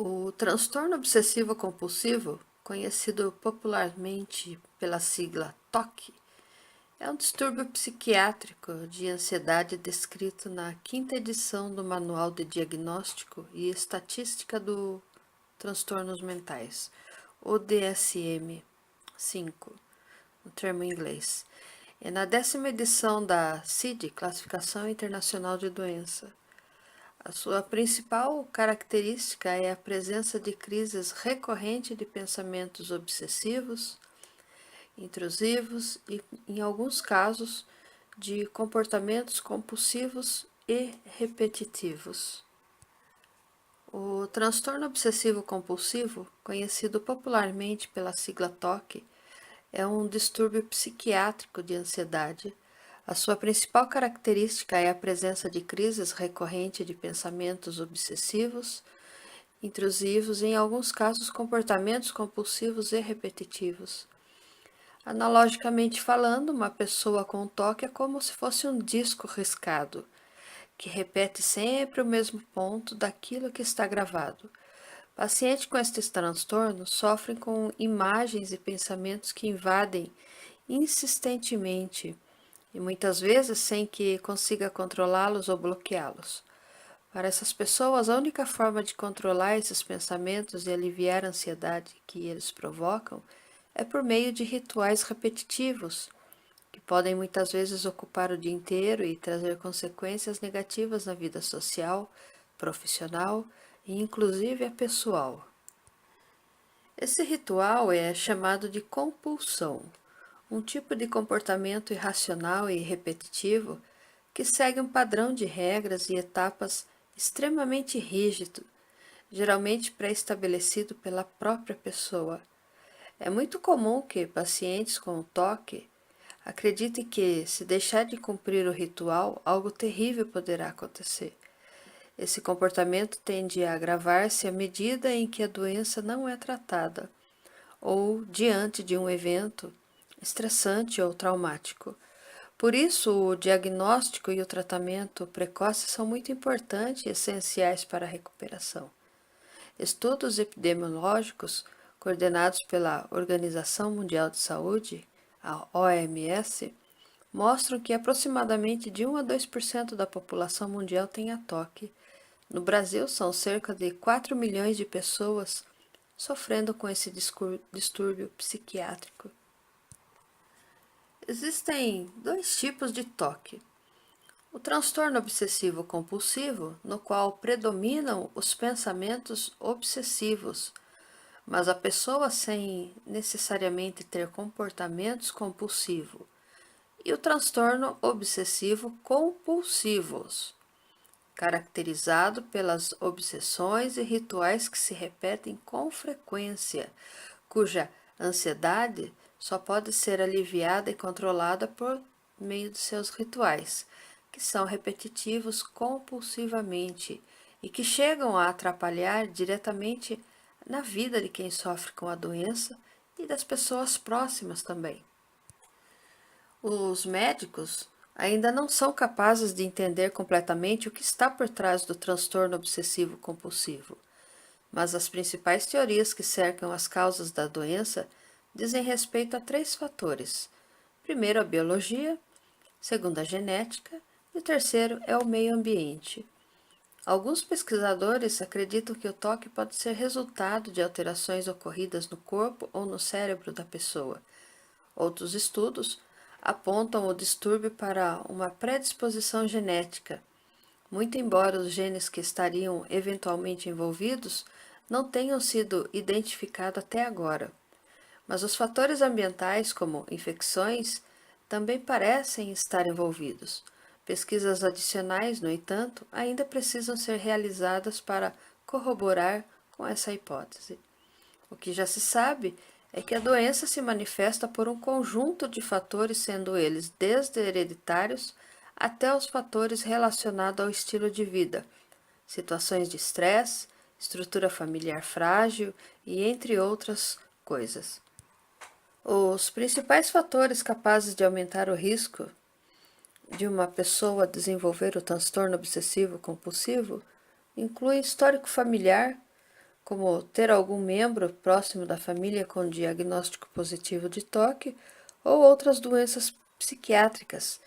O transtorno obsessivo compulsivo, conhecido popularmente pela sigla TOC, é um distúrbio psiquiátrico de ansiedade descrito na quinta edição do Manual de Diagnóstico e Estatística do Transtornos Mentais, o DSM-5, no termo em inglês. É na 10ª edição da CID, Classificação Internacional de Doença. A sua principal característica é a presença de crises recorrentes de pensamentos obsessivos, intrusivos e, em alguns casos, de comportamentos compulsivos e repetitivos. O transtorno obsessivo compulsivo, conhecido popularmente pela sigla TOC, é um distúrbio psiquiátrico de ansiedade. A sua principal característica é a presença de crises recorrentes de pensamentos obsessivos, intrusivos e, em alguns casos, comportamentos compulsivos e repetitivos. Analogicamente falando, uma pessoa com TOC é como se fosse um disco riscado, que repete sempre o mesmo ponto daquilo que está gravado. Pacientes com estes transtornos sofrem com imagens e pensamentos que invadem insistentemente e muitas vezes sem que consiga controlá-los ou bloqueá-los. Para essas pessoas, a única forma de controlar esses pensamentos e aliviar a ansiedade que eles provocam é por meio de rituais repetitivos, que podem muitas vezes ocupar o dia inteiro e trazer consequências negativas na vida social, profissional e inclusive a pessoal. Esse ritual é chamado de compulsão, um tipo de comportamento irracional e repetitivo que segue um padrão de regras e etapas extremamente rígido, geralmente pré-estabelecido pela própria pessoa. É muito comum que pacientes com TOC acreditem que, se deixar de cumprir o ritual, algo terrível poderá acontecer. Esse comportamento tende a agravar-se à medida em que a doença não é tratada, ou diante de um evento estressante ou traumático. Por isso, o diagnóstico e o tratamento precoce são muito importantes e essenciais para a recuperação. Estudos epidemiológicos coordenados pela Organização Mundial de Saúde, a OMS, mostram que aproximadamente de 1 a 2% da população mundial tem a TOC. No Brasil, são cerca de 4 milhões de pessoas sofrendo com esse distúrbio psiquiátrico. Existem dois tipos de TOC. O transtorno obsessivo compulsivo, no qual predominam os pensamentos obsessivos, mas a pessoa sem necessariamente ter comportamentos compulsivos, e o transtorno obsessivo compulsivos, caracterizado pelas obsessões e rituais que se repetem com frequência, cuja ansiedade só pode ser aliviada e controlada por meio de seus rituais, que são repetitivos compulsivamente e que chegam a atrapalhar diretamente na vida de quem sofre com a doença e das pessoas próximas também. Os médicos ainda não são capazes de entender completamente o que está por trás do transtorno obsessivo compulsivo, mas as principais teorias que cercam as causas da doença dizem respeito a 3 fatores. Primeiro, a biologia, segundo, a genética e o terceiro é o meio ambiente. Alguns pesquisadores acreditam que o TOC pode ser resultado de alterações ocorridas no corpo ou no cérebro da pessoa. Outros estudos apontam o distúrbio para uma predisposição genética, muito embora os genes que estariam eventualmente envolvidos não tenham sido identificados até agora. Mas os fatores ambientais, como infecções, também parecem estar envolvidos. Pesquisas adicionais, no entanto, ainda precisam ser realizadas para corroborar com essa hipótese. O que já se sabe é que a doença se manifesta por um conjunto de fatores, sendo eles desde hereditários até os fatores relacionados ao estilo de vida, situações de estresse, estrutura familiar frágil e entre outras coisas. Os principais fatores capazes de aumentar o risco de uma pessoa desenvolver o transtorno obsessivo compulsivo incluem histórico familiar, como ter algum membro próximo da família com diagnóstico positivo de toque ou outras doenças psiquiátricas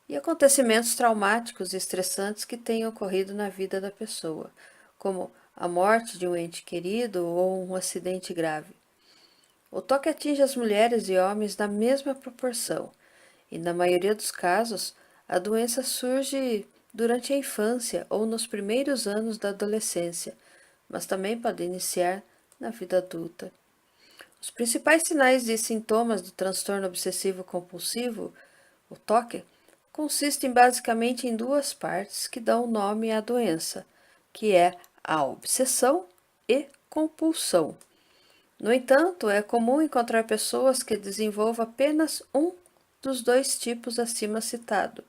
e acontecimentos traumáticos e estressantes que tenham ocorrido na vida da pessoa, como a morte de um ente querido ou um acidente grave. O toque atinge as mulheres e homens na mesma proporção, e na maioria dos casos, a doença surge durante a infância ou nos primeiros anos da adolescência, mas também pode iniciar na vida adulta. Os principais sinais e sintomas do transtorno obsessivo compulsivo, o toque, consistem basicamente em duas partes que dão nome à doença, que é a obsessão e compulsão. No entanto, é comum encontrar pessoas que desenvolvam apenas um dos dois tipos acima citado.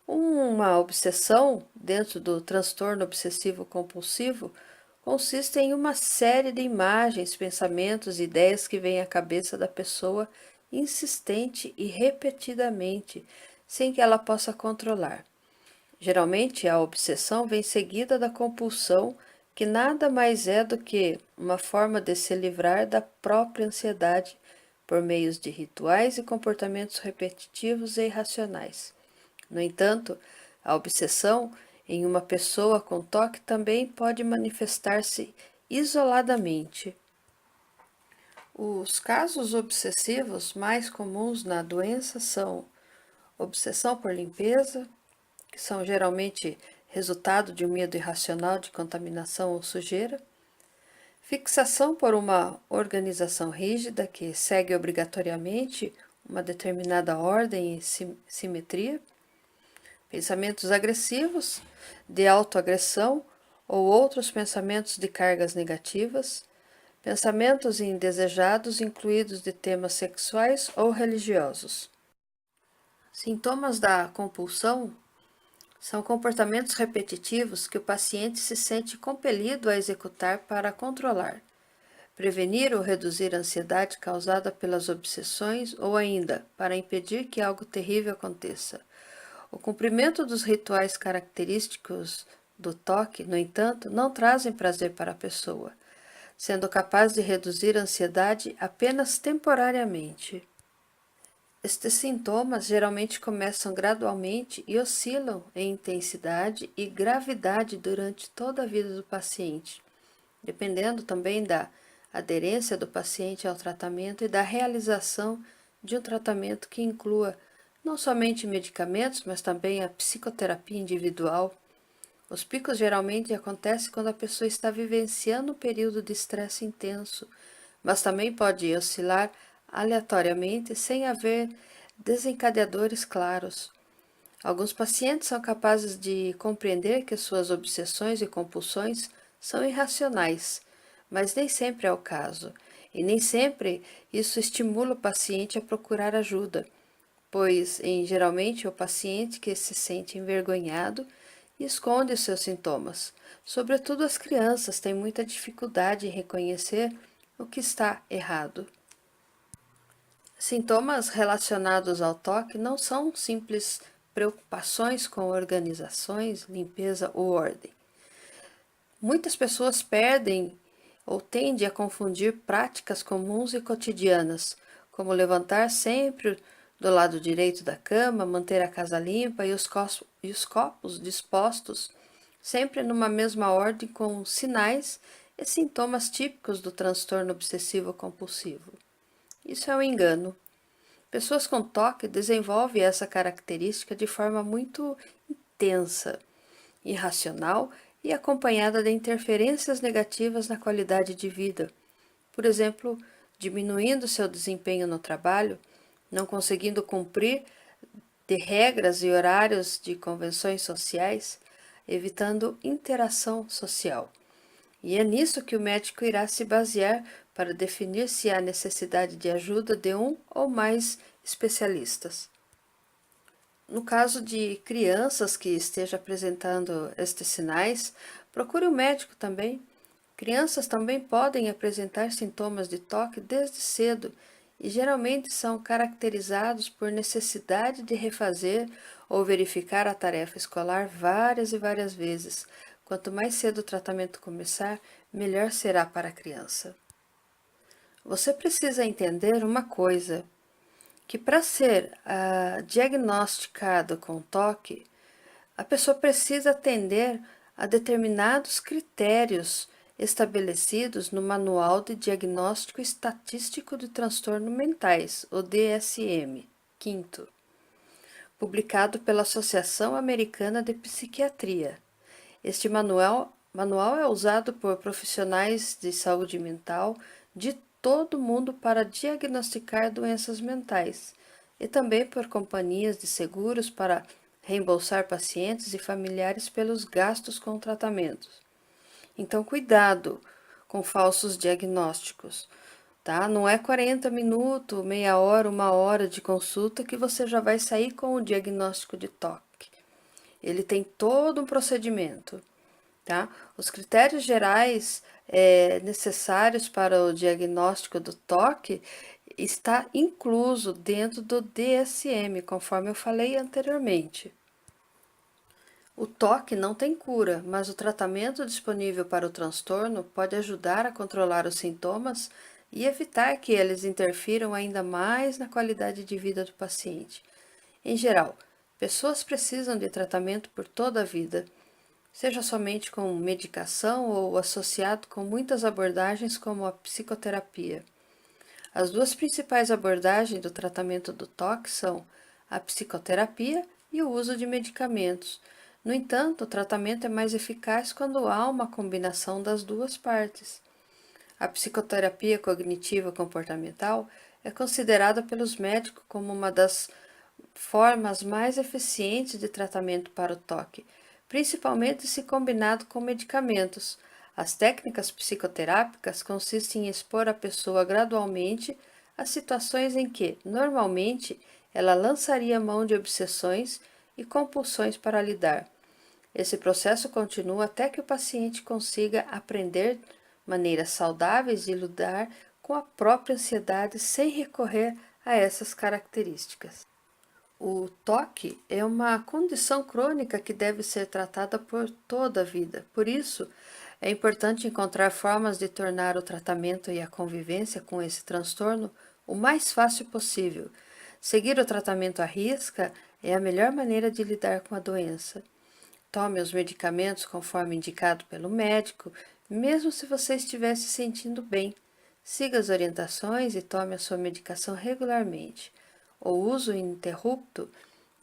Uma obsessão, dentro do transtorno obsessivo-compulsivo, consiste em uma série de imagens, pensamentos e ideias que vêm à cabeça da pessoa insistente e repetidamente, sem que ela possa controlar. Geralmente, a obsessão vem seguida da compulsão, que nada mais é do que uma forma de se livrar da própria ansiedade por meios de rituais e comportamentos repetitivos e irracionais. No entanto, a obsessão em uma pessoa com toque também pode manifestar-se isoladamente. Os casos obsessivos mais comuns na doença são obsessão por limpeza, que são geralmente resultado de um medo irracional de contaminação ou sujeira, fixação por uma organização rígida que segue obrigatoriamente uma determinada ordem e simetria, pensamentos agressivos, de autoagressão ou outros pensamentos de cargas negativas, pensamentos indesejados incluídos de temas sexuais ou religiosos. Sintomas da compulsão são comportamentos repetitivos que o paciente se sente compelido a executar para controlar, prevenir ou reduzir a ansiedade causada pelas obsessões ou ainda para impedir que algo terrível aconteça. O cumprimento dos rituais característicos do toque, no entanto, não trazem prazer para a pessoa, sendo capaz de reduzir a ansiedade apenas temporariamente. Estes sintomas geralmente começam gradualmente e oscilam em intensidade e gravidade durante toda a vida do paciente, dependendo também da aderência do paciente ao tratamento e da realização de um tratamento que inclua não somente medicamentos, mas também a psicoterapia individual. Os picos geralmente acontecem quando a pessoa está vivenciando um período de estresse intenso, mas também pode oscilar aleatoriamente sem haver desencadeadores claros. Alguns pacientes são capazes de compreender que suas obsessões e compulsões são irracionais, mas nem sempre é o caso, e nem sempre isso estimula o paciente a procurar ajuda, pois geralmente é o paciente que se sente envergonhado e esconde os seus sintomas. Sobretudo as crianças têm muita dificuldade em reconhecer o que está errado. Sintomas relacionados ao toque não são simples preocupações com organizações, limpeza ou ordem. Muitas pessoas perdem ou tendem a confundir práticas comuns e cotidianas, como levantar sempre do lado direito da cama, manter a casa limpa e os copos dispostos sempre numa mesma ordem, com sinais e sintomas típicos do transtorno obsessivo compulsivo. Isso é um engano. Pessoas com toque desenvolvem essa característica de forma muito intensa, irracional e acompanhada de interferências negativas na qualidade de vida. Por exemplo, diminuindo seu desempenho no trabalho, não conseguindo cumprir de regras e horários de convenções sociais, evitando interação social. E é nisso que o médico irá se basear para definir se há necessidade de ajuda de um ou mais especialistas. No caso de crianças que estejam apresentando estes sinais, procure um médico também. Crianças também podem apresentar sintomas de toque desde cedo e geralmente são caracterizados por necessidade de refazer ou verificar a tarefa escolar várias e várias vezes, Quanto mais cedo o tratamento começar, melhor será para a criança. Você precisa entender uma coisa, que para ser diagnosticado com toque, a pessoa precisa atender a determinados critérios estabelecidos no Manual de Diagnóstico Estatístico de Transtornos Mentais, o DSM, quinto, publicado pela Associação Americana de Psiquiatria. Este manual é usado por profissionais de saúde mental de todo o mundo para diagnosticar doenças mentais e também por companhias de seguros para reembolsar pacientes e familiares pelos gastos com tratamentos. Então, cuidado com falsos diagnósticos, tá? Não é 40 minutos, meia hora, uma hora de consulta que você já vai sair com o diagnóstico de toque. Ele tem todo um procedimento, tá? Os critérios gerais necessários para o diagnóstico do toque está incluso dentro do DSM, conforme eu falei anteriormente. O toque não tem cura, mas o tratamento disponível para o transtorno pode ajudar a controlar os sintomas e evitar que eles interfiram ainda mais na qualidade de vida do paciente. Em geral, pessoas precisam de tratamento por toda a vida, seja somente com medicação ou associado com muitas abordagens como a psicoterapia. As duas principais abordagens do tratamento do toque são a psicoterapia e o uso de medicamentos. No entanto, o tratamento é mais eficaz quando há uma combinação das duas partes. A psicoterapia cognitiva comportamental é considerada pelos médicos como uma das formas mais eficientes de tratamento para o toque, principalmente se combinado com medicamentos. As técnicas psicoterápicas consistem em expor a pessoa gradualmente a situações em que, normalmente, ela lançaria mão de obsessões e compulsões para lidar. Esse processo continua até que o paciente consiga aprender maneiras saudáveis de lidar com a própria ansiedade sem recorrer a essas características. O toque é uma condição crônica que deve ser tratada por toda a vida. Por isso, é importante encontrar formas de tornar o tratamento e a convivência com esse transtorno o mais fácil possível. Seguir o tratamento à risca é a melhor maneira de lidar com a doença. Tome os medicamentos conforme indicado pelo médico, mesmo se você estiver se sentindo bem. Siga as orientações e tome a sua medicação regularmente. O uso ininterrupto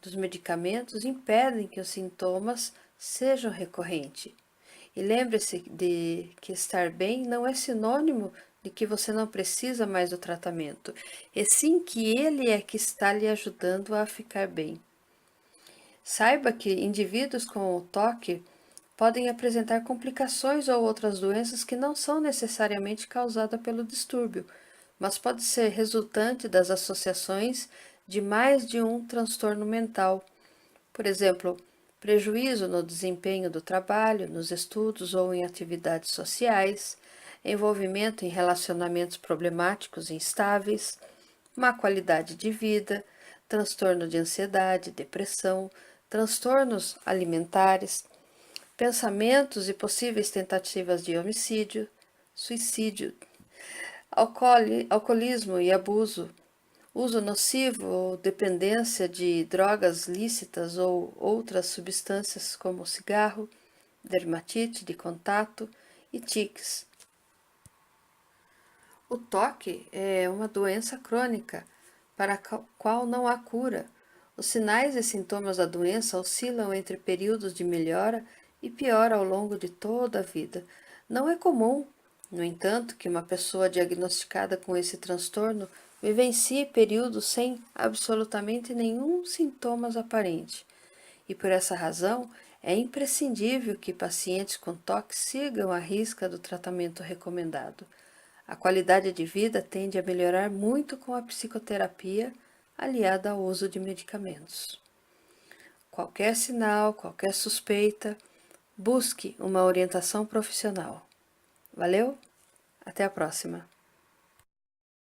dos medicamentos impede que os sintomas sejam recorrentes. E lembre-se de que estar bem não é sinônimo de que você não precisa mais do tratamento, e sim que ele é que está lhe ajudando a ficar bem. Saiba que indivíduos com o toque podem apresentar complicações ou outras doenças que não são necessariamente causadas pelo distúrbio, mas pode ser resultante das associações de mais de um transtorno mental. Por exemplo, prejuízo no desempenho do trabalho, nos estudos ou em atividades sociais, envolvimento em relacionamentos problemáticos e instáveis, má qualidade de vida, transtorno de ansiedade, depressão, transtornos alimentares, pensamentos e possíveis tentativas de homicídio, suicídio, alcoolismo e abuso, uso nocivo ou dependência de drogas lícitas ou outras substâncias como cigarro, dermatite de contato e tiques. O toque é uma doença crônica para a qual não há cura. Os sinais e sintomas da doença oscilam entre períodos de melhora e piora ao longo de toda a vida. Não é comum, no entanto, que uma pessoa diagnosticada com esse transtorno vivencie períodos sem absolutamente nenhum sintomas aparente. E por essa razão, é imprescindível que pacientes com toque sigam a risca do tratamento recomendado. A qualidade de vida tende a melhorar muito com a psicoterapia aliada ao uso de medicamentos. Qualquer sinal, qualquer suspeita, busque uma orientação profissional. Valeu? Até a próxima!